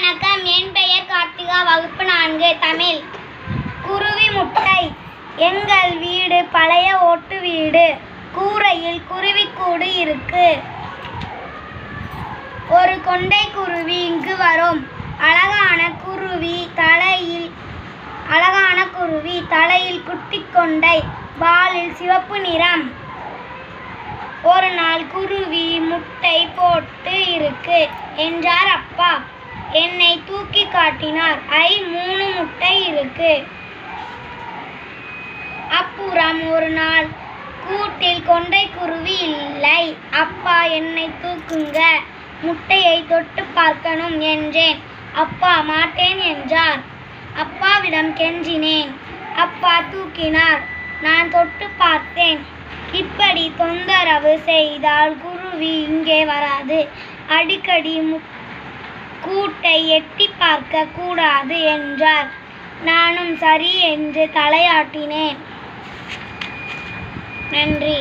வணக்கம். என் பெயர் கார்த்திகா. வகுப்பு 4 தமிழ். குருவி முட்டை. எங்கள் வீடு பழைய ஓட்டு வீடு. கூரையில் குருவிக்கூடு இருக்கு. ஒரு கொண்டை குருவி இங்கு வரும். அழகான குருவி தலையில் குட்டி கொண்டை, வாலில் சிவப்பு நிறம். ஒரு நாள் குருவி முட்டை போட்டு இருக்கு என்றார் அப்பா. என்னை தூக்கி காட்டினார். 3 முட்டை இருக்கு. அப்புறம் ஒரு நாள் கூட்டில் கொண்டை குருவி இல்லை. அப்பா என்னை தூக்குங்க, முட்டையை தொட்டு பார்க்கணும் என்றேன். அப்பா மாட்டேன் என்றார். அப்பாவிடம் கெஞ்சினேன். அப்பா தூக்கினார். நான் தொட்டு பார்த்தேன். இப்படி தொந்தரவு செய்தால் குருவி இங்கே வராது. அடிக்கடி கூட்டை எட்டி பார்க்க கூடாது என்றார். நானும் சரி என்று தலையாட்டினேன். நன்றி.